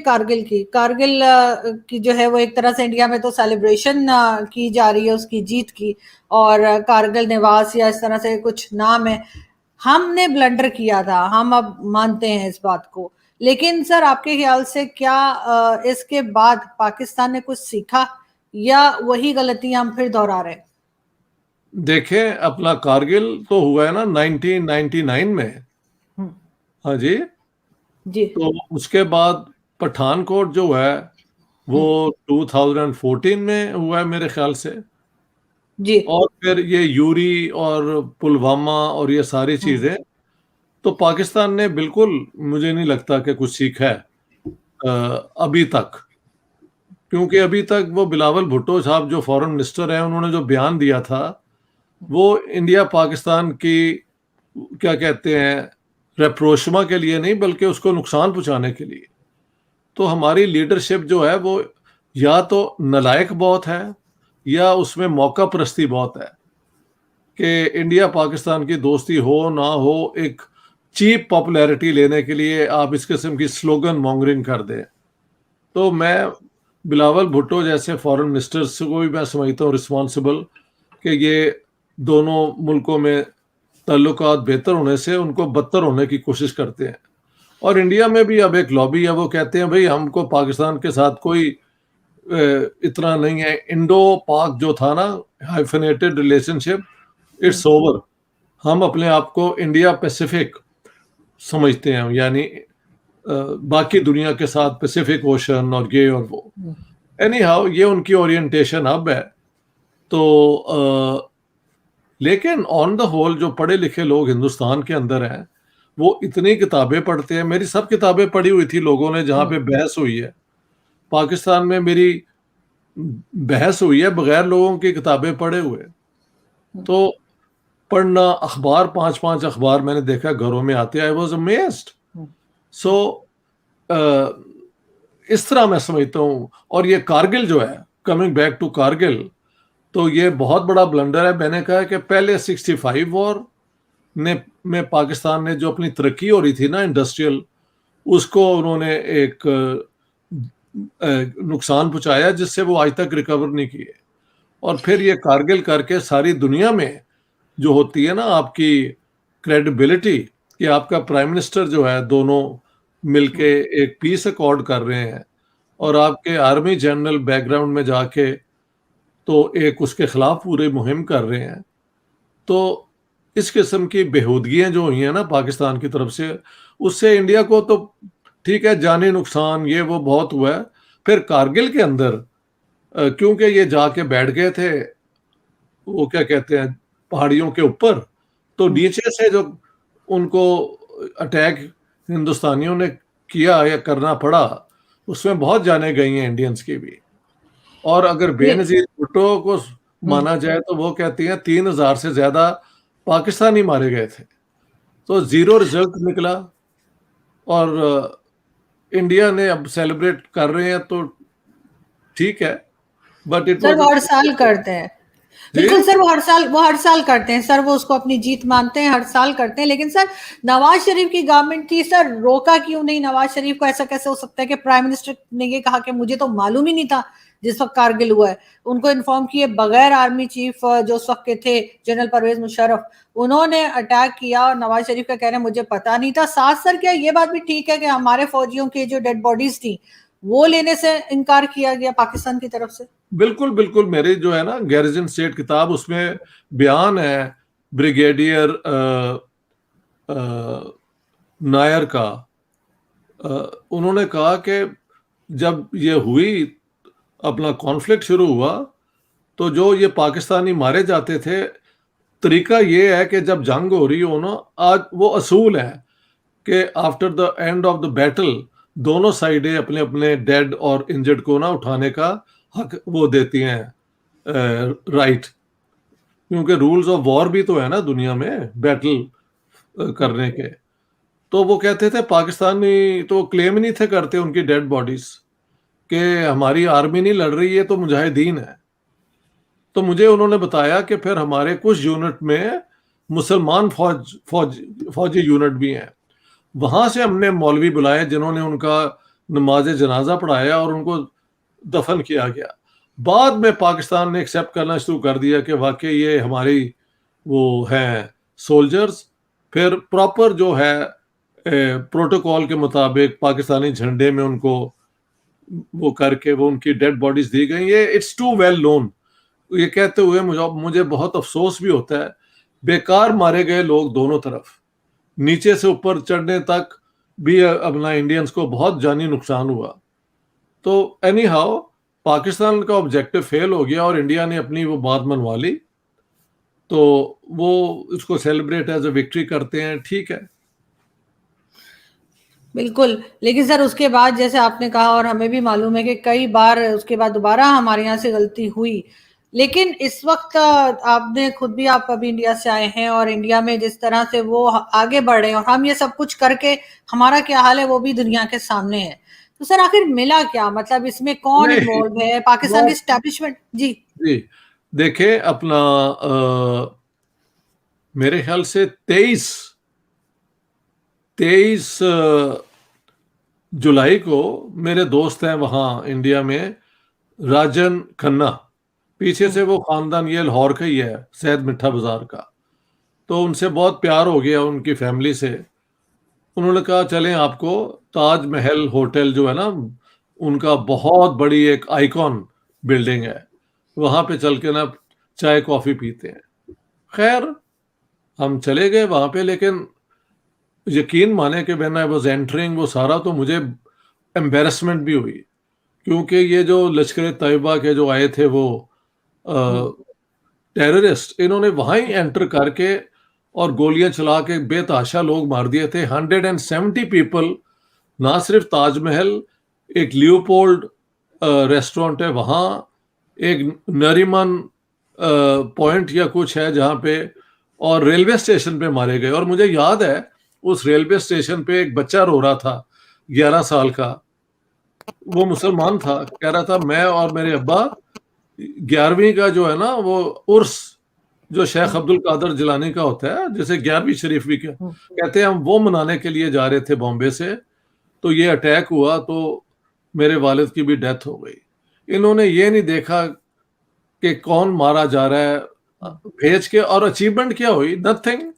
कारगिल की जो है वो एक तरह से इंडिया में तो सेलिब्रेशन की जा रही है उसकी जीत की, और कारगिल निवास या इस तरह से कुछ नाम है। हमने ब्लंडर किया था, हम अब मानते हैं इस बात को, लेकिन सर आपके ख्याल से क्या इसके बाद पाकिस्तान ने कुछ सीखा या वही गलतियां हम फिर दोहरा रहे हैं? देखें, अपना कारगिल तो हुआ है ना 1999 में। हम्म, हाँ जी। जी। तो उसके बाद पठानकोट जो है वो हम्म, 2014 में हुआ है मेरे ख्याल से। जी। और फिर ये यूरी और पुलवामा और ये सारी हम्म, चीजें, तो पाकिस्तान ने बिल्कुल, मुझे नहीं लगता कि कुछ सीखा है अभी तक। क्योंकि अभी तक वो बिलावल भुट्टो साहब जो फॉरेन मिनिस्टर हैं, उन्होंने जो बयान दिया था वो इंडिया पाकिस्तान की, क्या कहते हैं, रेप्रोशमा के लिए नहीं बल्कि उसको नुकसान पहुंचाने के लिए। तो हमारी लीडरशिप जो है वो या तो नलायक बहुत है या उसमें मौका परस्ती बहुत है कि इंडिया पाकिस्तान की दोस्ती हो ना हो, एक चीप पॉपुलैरिटी लेने के लिए आप इस किस्म की स्लोगन मॉन्गरिंग कर दें। तो मैं बिलावल भुट्टो जैसे फॉरेन मिनिस्टर्स को भी मैं समझता हूँ रिस्पॉन्सिबल कि ये दोनों मुल्कों में ताल्लुकात बेहतर होने से उनको बदतर होने की कोशिश करते हैं। और इंडिया में भी अब एक लॉबी है, वो कहते हैं भाई हमको पाकिस्तान के साथ कोई इतना नहीं है। इंडो पाक जो था ना, हाइफनेटेड रिलेशनशिप, इट्स ओवर। हम अपने आप को इंडिया पैसिफिक समझते हैं, यानी बाकी दुनिया के साथ पैसिफिक ओशन और ये और वो। एनी हाउ, ये उनकी ओरिएंटेशन अब है। तो लेकिन ऑन द होल जो पढ़े लिखे लोग हिंदुस्तान के अंदर हैं वो इतनी किताबें पढ़ते हैं। मेरी सब किताबें पढ़ी हुई थी लोगों ने जहाँ पे बहस हुई है। पाकिस्तान में मेरी बहस हुई है बगैर लोगों की किताबें पढ़े हुए। तो पढ़ना, अखबार, 5-5 अखबार मैंने देखा घरों में आते। I was amazed. सो इस तरह मैं समझता हूँ। और ये कारगिल जो है, कमिंग बैक टू कारगिल, तो ये बहुत बड़ा ब्लंडर है। मैंने कहा कि पहले 65 वॉर ने में पाकिस्तान ने जो अपनी तरक्की हो रही थी ना इंडस्ट्रियल, उसको उन्होंने एक नुकसान पहुंचाया जिससे वो आज तक रिकवर नहीं किए। और फिर ये कारगिल करके सारी दुनिया में जो होती है ना आपकी क्रेडिबिलिटी, कि आपका प्राइम मिनिस्टर जो है, दोनों मिलके एक पीस अकॉर्ड कर रहे हैं और आपके आर्मी जनरल बैकग्राउंड में जाके तो एक उसके खिलाफ पूरे मुहिम कर रहे हैं। तो इस किस्म की बेहूदगियां जो हुई हैं ना पाकिस्तान की तरफ से, उससे इंडिया को तो ठीक है जानी नुकसान ये वो बहुत हुआ है। फिर कारगिल के अंदर क्योंकि ये जाके बैठ गए थे, वो क्या कहते हैं, पहाड़ियों के ऊपर, तो नीचे से जो उनको अटैक हिंदुस्तानियों ने किया या करना पड़ा, उसमें बहुत जाने गई हैं इंडियंस की भी। और अगर ये बेनजीर भुट्टो को माना जाए तो वो कहती हैं 3,000 से ज्यादा पाकिस्तानी मारे गए थे। तो जीरो रिजल्ट निकला। और इंडिया ने अब सेलिब्रेट कर रहे हैं तो ठीक है, बट इट सर वाज वो हर साल करते हैं। जी। बिल्कुल सर, वो हर साल करते हैं सर, वो उसको अपनी जीत मानते हैं, हर साल करते हैं। लेकिन सर नवाज शरीफ की गवर्नमेंट थी सर, रोका क्यों नहीं नवाज शरीफ को? ऐसा कैसे हो सकता है कि प्राइम मिनिस्टर ने ये कहा कि मुझे तो मालूम ही नहीं था जिस वक्त कारगिल हुआ है? उनको इन्फॉर्म किए बगैर आर्मी चीफ जो उस वक्त के थे जनरल परवेज मुशर्रफ, उन्होंने अटैक किया और नवाज शरीफ का कह रहे हैं मुझे पता नहीं था। साथ सर क्या ये बात भी ठीक है कि हमारे फौजियों की जो डेड बॉडीज थी वो लेने से इनकार किया गया पाकिस्तान की तरफ से? बिल्कुल बिल्कुल, मेरी जो है ना गैरिजन स्टेट किताब, उसमें बयान है ब्रिगेडियर नायर का। उन्होंने कहा कि जब ये हुई, अपना कॉन्फ्लिक्ट शुरू हुआ, तो जो ये पाकिस्तानी मारे जाते थे, तरीका ये है कि जब जंग हो रही हो ना, आज वो असूल है कि after the end of the battle दोनों साइडें अपने अपने डेड और इंजर्ड को ना उठाने का हक वो देती हैं, राइट। क्योंकि रूल्स ऑफ वॉर भी तो है ना दुनिया में, बैटल करने के। तो वो कहते थे पाकिस्तानी तो क्लेम ही नहीं थे करते उनकी डेड बॉडीज, कि हमारी आर्मी नहीं लड़ रही है तो मुजाहिदीन है। तो मुझे उन्होंने बताया कि फिर हमारे कुछ यूनिट में मुसलमान फौजी यूनिट भी हैं। वहां से हमने मौलवी बुलाए जिन्होंने उनका नमाज जनाजा पढ़ाया और उनको दफन किया गया। बाद में पाकिस्तान ने एक्सेप्ट करना शुरू कर दिया कि वाकई ये हमारी वो हैं सोल्जर्स। फिर प्रॉपर जो है प्रोटोकॉल के मुताबिक पाकिस्तानी झंडे में उनको वो करके वो उनकी डेड बॉडीज दी गई। ये इट्स टू वेल नोन। ये कहते हुए मुझे बहुत अफसोस भी होता है, बेकार मारे गए लोग दोनों तरफ, नीचे से ऊपर चढ़ने तक भी अपना इंडियंस को बहुत जानी नुकसान हुआ। तो एनी हाउ पाकिस्तान का ऑब्जेक्टिव फेल हो गया और इंडिया ने अपनी वो बात मनवा ली, तो वो उसको सेलिब्रेट एज अ विक्ट्री करते हैं, ठीक है। बिल्कुल, लेकिन सर उसके बाद जैसे आपने कहा और हमें भी मालूम है कि कई बार उसके बाद दोबारा हमारे यहाँ से गलती हुई, लेकिन इस वक्त आपने खुद भी, आप अभी इंडिया से आए हैं और इंडिया में जिस तरह से वो आगे बढ़ रहे हैं और हम ये सब कुछ करके हमारा क्या हाल है वो भी दुनिया के सामने है। तो सर आखिर मिला क्या, मतलब इसमें कौन नहीं, इन्वॉल्व है, पाकिस्तान की एस्टैब्लिशमेंट? जी जी देखें, अपना मेरे ख्याल से 23 जुलाई को मेरे दोस्त हैं वहाँ इंडिया में, राजन खन्ना, पीछे से वो खानदान ये लाहौर का ही है, सैयद मिठा बाजार का। तो उनसे बहुत प्यार हो गया उनकी फैमिली से। उन्होंने कहा चलें, आपको ताज महल होटल जो है ना, उनका बहुत बड़ी एक आइकॉन बिल्डिंग है, वहाँ पे चल के ना चाय कॉफ़ी पीते हैं। खैर हम चले गए वहाँ पे, लेकिन यकीन माने कि व्हेन आई वाज एंटरिंग वो सारा, तो मुझे एम्बेरसमेंट भी हुई, क्योंकि ये जो लश्कर तैयबा के जो आए थे वो टेररिस्ट, इन्होंने वहाँ ही एंटर करके और गोलियां चला के बेतहाशा लोग मार दिए थे। 170 पीपल। ना सिर्फ ताजमहल, एक लियोपोल्ड रेस्टोरेंट है वहाँ, एक नरीमन पॉइंट या कुछ है जहाँ पे, और रेलवे स्टेशन पे मारे गए। और मुझे याद है उस रेलवे स्टेशन पे एक बच्चा रो रहा था, 11 साल का, वो मुसलमान था, कह रहा था मैं और मेरे अब्बा 11वीं का जो है ना वो उर्स जो शेख अब्दुल कादर जिलानी का होता है, जैसे 11वीं शरीफ भी कहते हैं, हम वो मनाने के लिए जा रहे थे बॉम्बे से, तो ये अटैक हुआ, तो मेरे वालिद की भी डेथ हो गई। इन्होंने ये नहीं देखा कि कौन मारा जा रहा है, भेज के। और अचीवमेंट क्या हुई? नथिंग।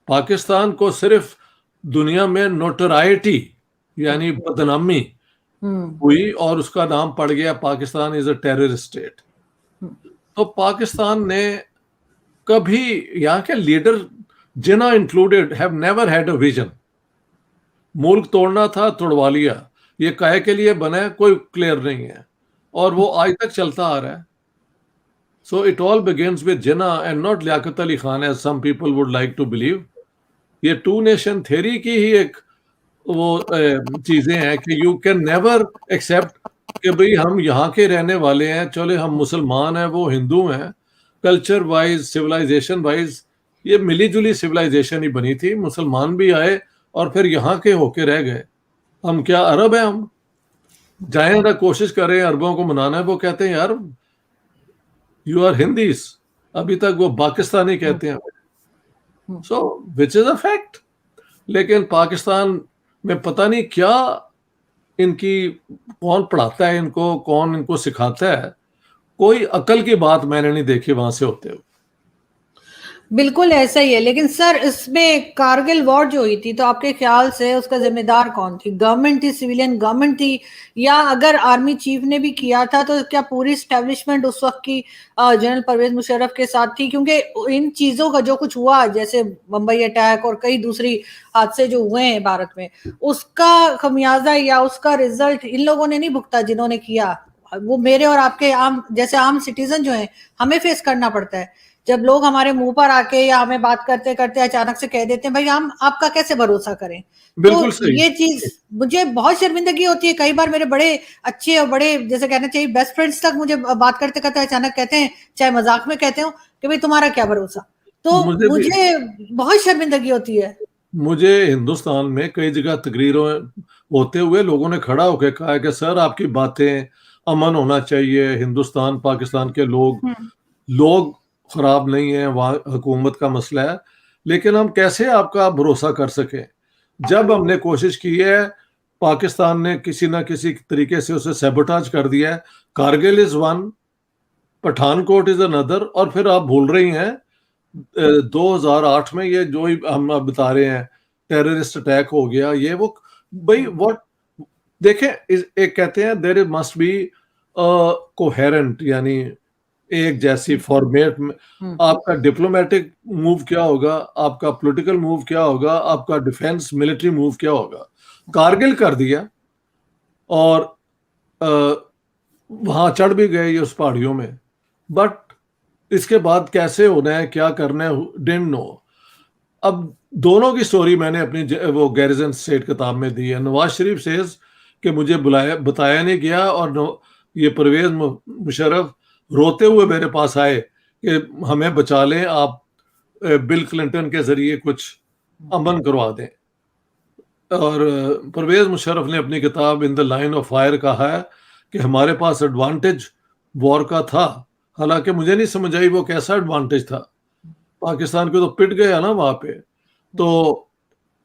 पाकिस्तान को सिर्फ दुनिया में नोटराइटी यानी बदनामी हुई और उसका नाम पड़ गया Pakistan is a terrorist state. तो पाकिस्तान ने कभी, यहाँ के leader Jinnah included, have never had a vision. मुल्क तोड़ना था, तोड़वा लिया, ये काहे के लिए बना है कोई क्लियर नहीं है, और वो आज तक चलता आ रहा है। So it all begins with Jinnah and not Liaquat Ali Khan as some people would like to believe. ये टू नेशन थ्योरी की ही एक वो चीजें हैं कि यू कैन नेवर एक्सेप्ट कि भाई हम यहाँ के रहने वाले हैं, चले हम मुसलमान हैं, वो हिंदू हैं। कल्चर वाइज, सिविलाइजेशन वाइज ये मिली जुली सिविलाइजेशन ही बनी थी, मुसलमान भी आए और फिर यहाँ के होके रह गए। हम क्या अरब हैं? हम जाए ना कोशिश करें अरबों को मनाना है, वो कहते हैं यार यू आर हिंदीज, अभी तक वो पाकिस्तानी कहते हैं। सो विच इज अ फैक्ट। लेकिन पाकिस्तान में पता नहीं क्या इनकी, कौन पढ़ाता है इनको, कौन इनको सिखाता है, कोई अकल की बात मैंने नहीं देखी वहां से होते हुए। बिल्कुल ऐसा ही है। लेकिन सर इसमें कारगिल वॉर जो हुई थी, तो आपके ख्याल से उसका जिम्मेदार कौन थी? गवर्नमेंट थी, सिविलियन गवर्नमेंट थी, या अगर आर्मी चीफ ने भी किया था तो क्या पूरी स्टैब्लिशमेंट उस वक्त की जनरल परवेज मुशर्रफ के साथ थी? क्योंकि इन चीजों का जो कुछ हुआ, जैसे बम्बई अटैक और कई दूसरी हादसे जो हुए हैं भारत में, उसका खमियाजा या उसका रिजल्ट इन लोगों ने नहीं भुगता जिन्होंने किया। वो मेरे और आपके आम जैसे आम सिटीजन जो हैं, हमें फेस करना पड़ता है जब लोग हमारे मुंह पर आके या हमें बात करते करते अचानक से कह देते हैं भाई हम आपका कैसे भरोसा करें। बिल्कुल तो सही। ये चीज मुझे बहुत शर्मिंदगी होती है। कई बार मेरे बड़े अच्छे और बड़े, जैसे कहना चाहिए बेस्ट फ्रेंड्स तक मुझे बात करते करते अचानक कहते हैं, चाहे मजाक में कहते हो, कि भाई तुम्हारा क्या भरोसा। तो मुझे बहुत शर्मिंदगी होती है। मुझे हिंदुस्तान में कई जगह तकरीरों होते हुए लोगों ने खड़ा होकर कहा कि सर आपकी बातें, अमन होना चाहिए, हिंदुस्तान पाकिस्तान के लोग खराब नहीं है, वहाँ हुकूमत का मसला है। लेकिन हम कैसे आपका भरोसा कर सकें जब हमने कोशिश की है पाकिस्तान ने किसी ना किसी तरीके से उसे सैबोटाज कर दिया है। Kargil is one, Pathankot is another, और फिर आप भूल रही हैं 2008 में ये जो ही हम अब बता रहे हैं टेररिस्ट अटैक हो गया, ये वो भाई व्हाट, देखें एक कहते हैं देयर मस्ट बी कोहेरेंट, यानी एक जैसी फॉर्मेट में आपका डिप्लोमेटिक मूव क्या होगा, आपका पॉलिटिकल मूव क्या होगा, आपका डिफेंस मिलिट्री मूव क्या होगा। कारगिल कर दिया और वहां चढ़ भी गए उस पहाड़ियों में, बट इसके बाद कैसे होना है, क्या करना है, डिडंट नो। अब दोनों की स्टोरी मैंने अपनी वो गैरिजन स्टेट किताब में दी है। नवाज शरीफ सेज कि मुझे बताया नहीं गया, और ये परवेज मुशर्रफ रोते हुए मेरे पास आए कि हमें बचा लें, आप बिल क्लिंटन के जरिए कुछ अमन करवा दें। और परवेज मुशर्रफ ने अपनी किताब in the line of fire कहा है कि हमारे पास एडवांटेज वॉर का था, हालांकि मुझे नहीं समझ आई वो कैसा एडवांटेज था। पाकिस्तान को तो पिट गया ना वहां पे। तो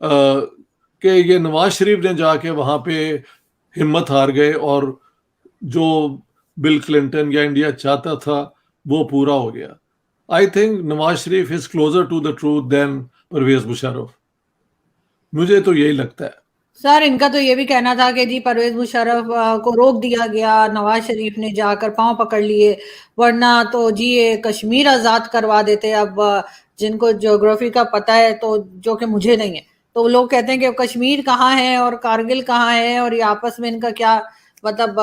कि ये नवाज शरीफ ने जाके वहां पे हिम्मत हार गए और जो बिल क्लिंटन या इंडिया चाहता था वो पूरा हो गया। I think Nawaz Sharif is closer to the truth than Pervez Musharraf, मुझे तो यही लगता है। सर इनका तो ये भी कहना था कि जी परवेज मुशर्रफ को रोक दिया गया, नवाज शरीफ ने जाकर पांव पकड़ लिए, वरना तो जी ये कश्मीर आजाद करवा देते। अब जिनको ज्योग्राफी का पता है, तो जो कि मुझे नहीं है, तो वो लोग कहते हैं कि कश्मीर कहाँ है और कारगिल कहाँ है और ये आपस में इनका क्या मतलब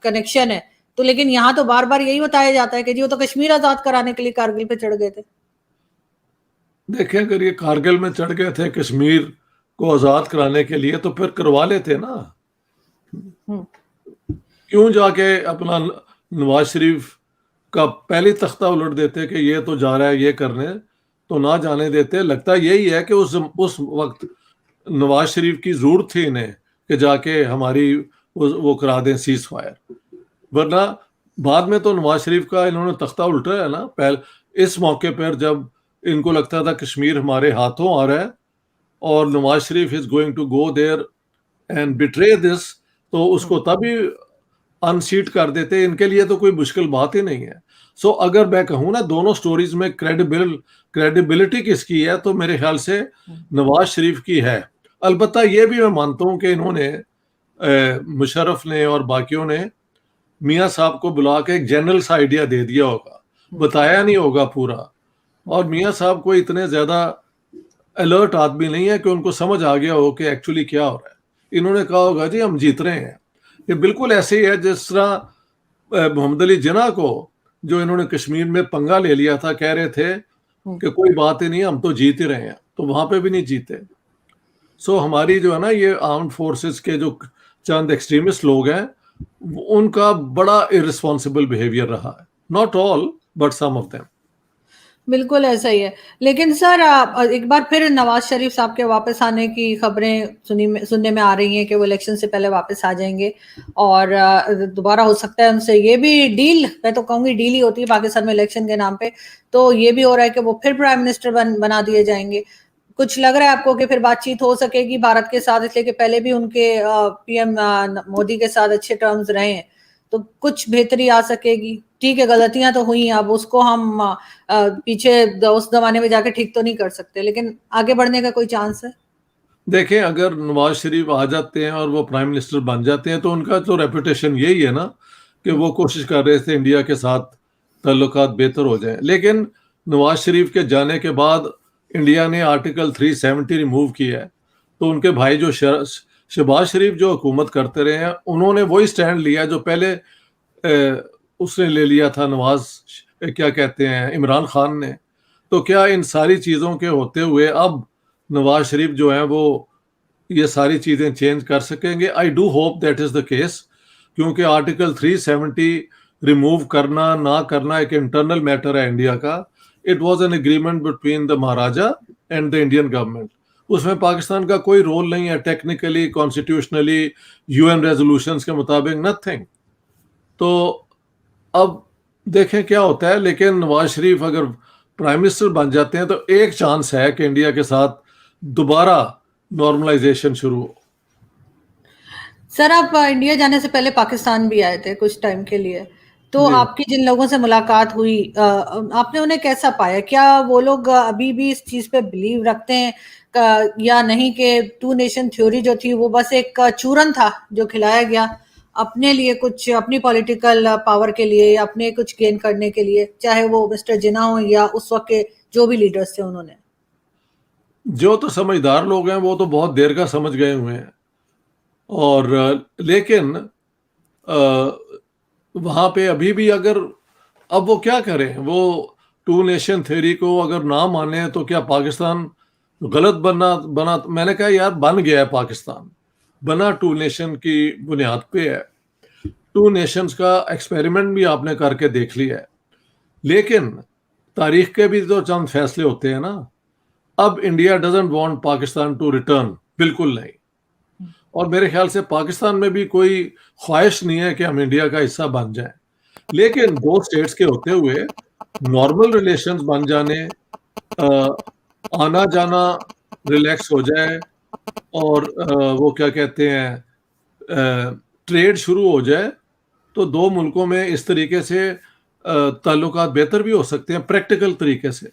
कनेक्शन है। तो लेकिन यहाँ तो बार बार यही बताया जाता है कि जी वो तो कश्मीर आजाद कराने के लिए कारगिल पे चढ़ गए थे। देखें, अगर ये कारगिल में चढ़ गए थे कश्मीर को आजाद कराने के लिए, तो फिर करवा लेते ना। क्यों जाके अपना नवाज शरीफ का पहली तख्ता उलट देते कि ये तो जा रहा है ये करने, तो ना जाने देते। लगता यही है कि उस वक्त नवाज शरीफ की जरूरत थी इन्हें कि जाके हमारी वो करा दें सीज फायर, वरना बाद में तो नवाज शरीफ का इन्होंने तख्ता उल्टा है ना। पहले इस मौके पर जब इनको लगता था कश्मीर हमारे हाथों आ रहा है और Nawaz Sharif is going to go there and betray this, तो उसको तभी अनसीट कर देते। इनके लिए तो कोई मुश्किल बात ही नहीं है। सो अगर मैं कहूँ ना दोनों स्टोरीज में क्रेडिबिलिटी किसकी है, तो मेरे ख्याल से नवाज शरीफ की है। अलबत्ता ये भी मैं मानता हूँ कि इन्होंने मुशर्रफ ने और बाकियों ने मियाँ साहब को बुला के एक जनरल सा आइडिया दे दिया होगा, बताया नहीं होगा पूरा। और मियाँ साहब को इतने ज्यादा अलर्ट आदमी नहीं है कि उनको समझ आ गया हो कि एक्चुअली क्या हो रहा है। इन्होंने कहा होगा जी हम जीत रहे हैं। ये बिल्कुल ऐसे ही है जिस तरह मोहम्मद अली जिन्ना को जो इन्होंने कश्मीर में पंगा ले लिया था, कह रहे थे कि कोई बात ही नहीं, हम तो जीत ही रहे हैं, तो वहां पे भी नहीं जीते। सो हमारी जो है ना ये आर्म्ड फोर्सेस के जो चंद एक्सट्रीमिस्ट लोग हैं, उनका बड़ा इररिस्पॉन्सिबल बिहेवियर रहा है। Not all but some of them. बिल्कुल ऐसा ही है। लेकिन सर एक बार फिर नवाज शरीफ साहब के वापस आने की खबरें सुनने में आ रही हैं कि वो इलेक्शन से पहले वापस आ जाएंगे और दोबारा हो सकता है उनसे ये भी डील, मैं तो कहूंगी डील ही होती है पाकिस्तान में इलेक्शन के नाम पे, तो ये भी हो रहा है कि वो फिर प्राइम मिनिस्टर बना दिए जाएंगे। कुछ लग रहा है आपको कि फिर बातचीत हो सकेगी भारत के साथ, इसलिए कि पहले भी उनके पीएम मोदी के साथ अच्छे टर्म्स रहे हैं, तो कुछ बेहतरी आ सकेगी। ठीक है गलतियां तो हुई, अब उसको हम पीछे उस जमाने में जाके ठीक तो नहीं कर सकते, लेकिन आगे बढ़ने का कोई चांस है? देखें, अगर नवाज शरीफ आ जाते हैं और वो प्राइम मिनिस्टर बन जाते हैं, तो उनका तो रेपुटेशन यही है ना कि वो कोशिश कर रहे थे इंडिया के साथ ताल्लुकात बेहतर हो जाए। लेकिन नवाज शरीफ के जाने के बाद इंडिया ने आर्टिकल 370 रिमूव किया है, तो उनके भाई जो शहबाज शरीफ जो हुकूमत करते रहे हैं, उन्होंने वही स्टैंड लिया जो पहले उसने ले लिया था नवाज, क्या कहते हैं, इमरान खान ने। तो क्या इन सारी चीज़ों के होते हुए अब नवाज शरीफ जो हैं वो ये सारी चीज़ें चेंज कर सकेंगे? I do hope that is the case, क्योंकि आर्टिकल 370 रिमूव करना ना करना एक इंटरनल मैटर है इंडिया का। It was an agreement between the Maharaja and the Indian government. उसमें पाकिस्तान का कोई रोल नहीं है टेक्निकली, कॉन्स्टिट्यूशनली, यूएन रेजोल्यूशंस के मुताबिक, नथिंग। तो अब देखें क्या होता है। लेकिन नवाज शरीफ अगर प्राइम मिनिस्टर बन जाते हैं, तो एक चांस है कि इंडिया के साथ दोबारा नॉर्मलाइजेशन शुरू हो। सर आप इंडिया जाने से पहले पाकिस्तान भी आए थे कुछ टाइम के लिए, तो जी। आपकी जिन लोगों से मुलाकात हुई आपने उन्हें कैसा पाया? क्या वो लोग अभी भी इस चीज पे बिलीव रखते हैं या नहीं कि टू नेशन थ्योरी जो थी वो बस एक चूरन था जो खिलाया गया अपने लिए, कुछ अपनी पॉलिटिकल पावर के लिए या अपने कुछ गेन करने के लिए, चाहे वो मिस्टर जिन्ना हो या उस वक्त के जो भी लीडर्स थे उन्होंने? जो तो समझदार लोग हैं वो तो बहुत देर का समझ गए हुए हैं, और लेकिन वहाँ पे अभी भी अगर अब वो क्या करें, वो टू नेशन थ्योरी को अगर ना माने तो क्या पाकिस्तान गलत बना? मैंने कहा यार बन गया है पाकिस्तान, बना टू नेशन की बुनियाद पे है। टू नेशंस का एक्सपेरिमेंट भी आपने करके देख लिया है, लेकिन तारीख के भी तो चंद फैसले होते हैं ना। अब India doesn't want Pakistan to return, बिल्कुल नहीं। और मेरे ख्याल से पाकिस्तान में भी कोई ख्वाहिश नहीं है कि हम इंडिया का हिस्सा बन जाएं। लेकिन दो स्टेट्स के होते हुए नॉर्मल रिलेशंस बन जाने, आना जाना रिलैक्स हो जाए, और वो क्या कहते हैं, ट्रेड शुरू हो जाए, तो दो मुल्कों में इस तरीके से ताल्लुकात बेहतर भी हो सकते हैं प्रैक्टिकल तरीके से।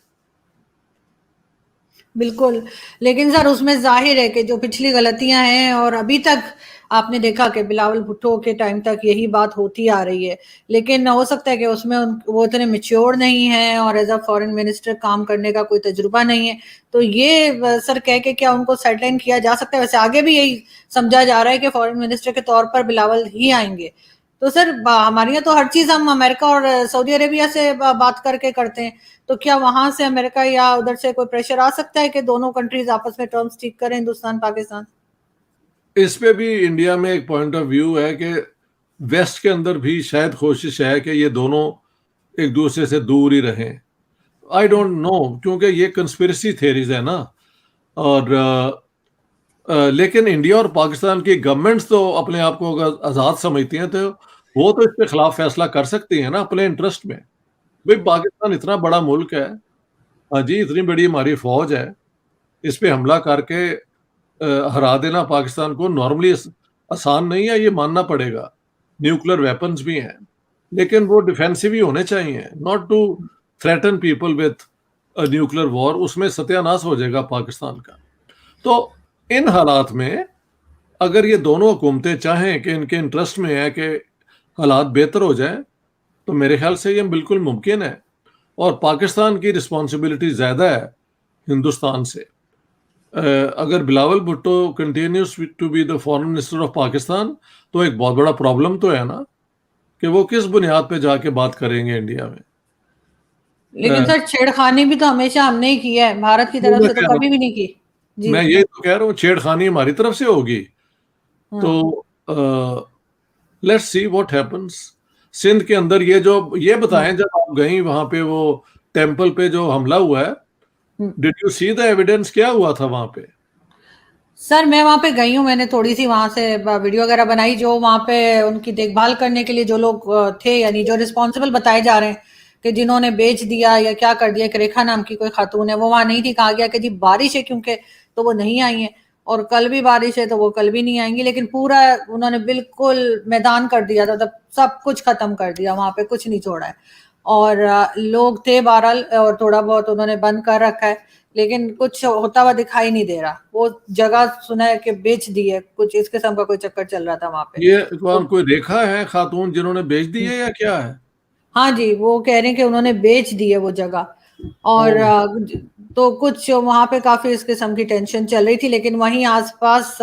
बिल्कुल, लेकिन सर उसमें ज़ाहिर है कि जो पिछली गलतियाँ हैं और अभी तक आपने देखा कि बिलावल भुट्टो के टाइम तक यही बात होती आ रही है। लेकिन हो सकता है कि उसमें वो इतने मैच्योर नहीं हैं और एज़ अ फॉरेन मिनिस्टर काम करने का कोई तजुर्बा नहीं है। तो ये सर कह के क्या उनको साइडलाइन किया जा सकता है? वैसे आगे भी यही समझा जा रहा है कि फॉरेन मिनिस्टर के तौर पर बिलावल ही आएँगे। तो सर हमारे यहाँ तो हर चीज़ हम अमेरिका और सऊदी अरेबिया से बात करके करते हैं। तो क्या वहां से अमेरिका या उधर से कोई प्रेशर आ सकता है कि दोनों कंट्रीज आपस में टर्म्स ठीक करें, हिंदुस्तान पाकिस्तान? इस पे भी इंडिया में एक पॉइंट ऑफ व्यू है कि वेस्ट के अंदर भी शायद कोशिश है कि ये दोनों एक दूसरे से दूर ही रहें। आई डोंट नो, क्योंकि ये कंस्पिरेसी थ्योरीज है ना। और लेकिन इंडिया और पाकिस्तान की गवर्नमेंट्स तो अपने आप को अगर आज़ाद समझती हैं तो वो तो इसके खिलाफ फैसला कर सकती हैं ना अपने इंटरेस्ट में। भाई पाकिस्तान इतना बड़ा मुल्क है, हाँ जी, इतनी बड़ी हमारी फौज है, इस पे हमला करके हरा देना पाकिस्तान को नॉर्मली आसान नहीं है, ये मानना पड़ेगा। न्यूक्लियर वेपन्स भी हैं, लेकिन वो डिफेंसिव ही होने चाहिए, not to threaten people with nuclear war. उसमें सत्यानाश हो जाएगा पाकिस्तान का। तो इन हालात में अगर ये दोनों हुकूमतें चाहें कि इनके इंटरेस्ट में है कि हालात बेहतर हो जाए, तो मेरे ख्याल से ये बिल्कुल मुमकिन है। और पाकिस्तान की रिस्पॉन्सिबिलिटी ज़्यादा है हिंदुस्तान से। अगर Bilawal Bhutto continues to be the foreign minister of Pakistan, तो एक बहुत बड़ा प्रॉब्लम तो है ना कि वो किस बुनियाद पे जाके बात करेंगे इंडिया में। लेकिन अ, सर छेड़खानी भी तो हमेशा हमने ही की है, भारत की वो तरफ मैं से तो कह रहा कभी हूँ, भी नहीं की। जी। मैं यही तो कह रहा हूँ, छेड़खानी हमारी तरफ से होगी। हाँ। तो let's see what happens. Sindh के अंदर ये हम्म, बताएं, जब आप गई वहां पे वो टेम्पल पे जो हमला हुआ है, hmm. Did you see the evidence? क्या हुआ था वहां पे? सर मैं वहां पे गई हूँ, मैंने थोड़ी सी वहां से वीडियो वगैरह बनाई। जो वहां पे उनकी देखभाल करने के लिए जो लोग थे, यानी जो रिस्पॉन्सिबल बताए जा रहे हैं कि जिन्होंने बेच दिया या क्या कर दिया, एक रेखा नाम की कोई खातून है, वो वहां नहीं थी। कहा गया कि जी बारिश है क्योंकि, तो वो नहीं आई है, और कल भी बारिश है तो वो कल भी नहीं आएंगी। लेकिन पूरा उन्होंने बिल्कुल मैदान कर दिया था, मतलब सब कुछ खत्म कर दिया, वहां पे कुछ नहीं छोड़ा है। और लोग थे बहरहाल, और थोड़ा बहुत उन्होंने बंद कर रखा है, लेकिन कुछ होता हुआ दिखाई नहीं दे रहा। वो जगह सुना है कि बेच दी है, कुछ इस किस्म का कोई चक्कर चल रहा था वहां पे। ये तो कौन, कोई रेखा है खातून जिन्होंने बेच दी है या क्या है? हाँ जी, वो कह रहे हैं कि उन्होंने बेच दी है वो जगह। और ओ, तो कुछ वहां पे काफी इस किस्म की टेंशन चल रही थी। लेकिन वहीं आसपास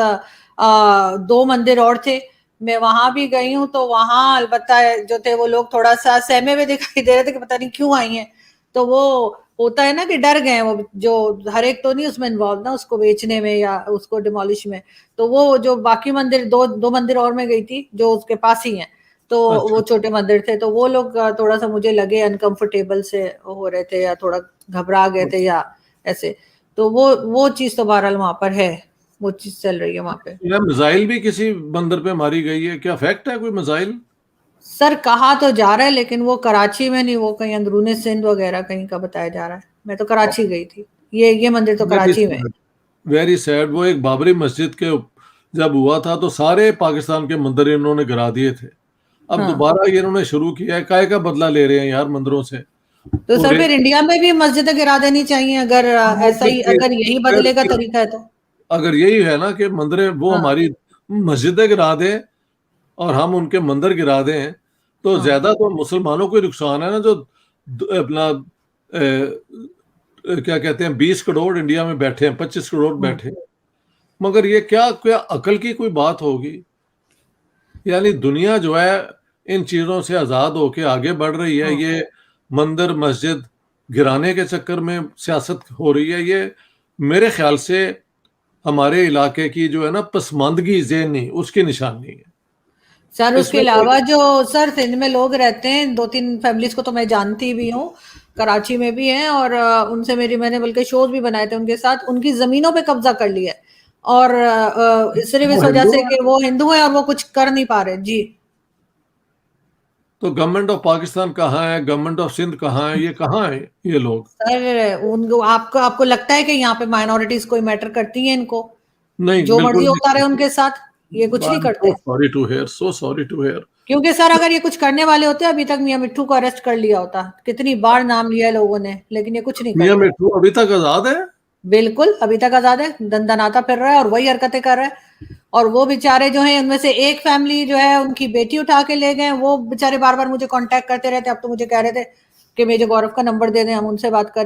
दो मंदिर और थे, मैं वहां भी गई हूँ, तो वहां अलबत्ता जो थे वो लोग थोड़ा सा सहमे हुए दिखाई दे रहे थे कि पता नहीं क्यों आई हैं। तो वो होता है ना कि डर गए हैं वो, जो हर एक तो नहीं उसमें इन्वॉल्व ना, उसको बेचने में या उसको डिमोलिश में। तो वो जो बाकी मंदिर, दो दो मंदिर और मैं गई थी जो उसके पास ही हैं, तो वो अच्छा। छोटे मंदिर थे, तो वो लोग थोड़ा सा मुझे लगे अनकंफर्टेबल से हो रहे थे, या थोड़ा घबरा गए थे या ऐसे। तो वो चीज तो बहरहाल वहां पर है, वो चीज चल रही है वहां पे। या मिसाइल भी किसी बंदर पे मारी गई है? क्या फैक्ट है कोई मिसाइल? सर कहा तो जा रहा है, लेकिन वो कराची में नहीं, वो कहीं अंदरूनी सिंध वगैरह कहीं का बताया जा रहा है। मैं तो कराची गई थी, ये मंदिर तो वेरी कराची में है। Sad, very sad. वो एक बाबरी मस्जिद के जब हुआ था तो सारे पाकिस्तान के मंदिर इन्होंने गिरा दिए थे। अब हाँ। दोबारा ये इन्होंने शुरू किया है, काहे का बदला ले रहे हैं यार मंदिरों से। तो सर पूरे फिर इंडिया में भी मस्जिदें गिरा देनी चाहिए अगर ऐसा ही, अगर यही बदले का तरीका है तो। अगर यही है ना कि मंदिरें वो हाँ। हमारी मस्जिदें गिरा दें और हम उनके मंदिर गिरा दें, तो हाँ। ज्यादा तो मुसलमानों को ही नुकसान है ना, जो अपना क्या कहते हैं 20 करोड़ इंडिया में बैठे हैं, 25 करोड़ बैठे हैं। मगर ये क्या क्या अकल की कोई बात होगी? यानी दुनिया जो है इन चीजों से आजाद होके आगे बढ़ रही है। हाँ। ये मंदिर मस्जिद गिराने के चक्कर में सियासत हो रही है। ये मेरे ख्याल से हमारे इलाके की जो है ना पसमानदगी ज़हनी, उसकी निशानी है। सर उसके इसमें कोई अलावा जो सर सिंध में लोग रहते हैं, 2-3 फैमिलीज को तो मैं जानती भी हूँ, कराची में भी हैं, और उनसे मैंने बल्कि शोज भी बनाए थे उनके साथ। उनकी जमीनों पे कब्जा कर लिया है, और सिर्फ वो इस वजह हिंदू से है, कि वो हिंदू है और वो कुछ कर नहीं पा रहे। जी। तो गवर्नमेंट ऑफ पाकिस्तान कहाँ है, गवर्नमेंट ऑफ सिंध कहाँ है, ये कहाँ है ये लोग? सर उनको, आपको आपको लगता है कि यहाँ पे माइनॉरिटीज कोई मैटर करती हैं इनको? नहीं, जो बिल्कुल मर्जी होता रहे नहीं। उनके साथ, ये कुछ आई नहीं एम सो करते। Sorry to hear, so sorry to hear. क्योंकि सर अगर ये कुछ करने वाले होते, अभी तक मियां मिट्ठू को अरेस्ट कर लिया होता। कितनी बार नाम लिया है लोगों ने, लेकिन ये कुछ नहीं मियां करते। मिट्ठू अभी तक आजाद है? बिल्कुल अभी तक आजाद है, दंदनाता फिर रहा है और वही हरकतें कर रहा है। और वो बेचारे जो हैं, उनमें से एक फैमिली जो है उनकी बेटी उठा के ले गए। वो बेचारे बार बार मुझे कांटेक्ट करते रहते। अब तो मुझे कह रहे थे कि मेजर गौरव का नंबर दे दें, हम उनसे बात करें।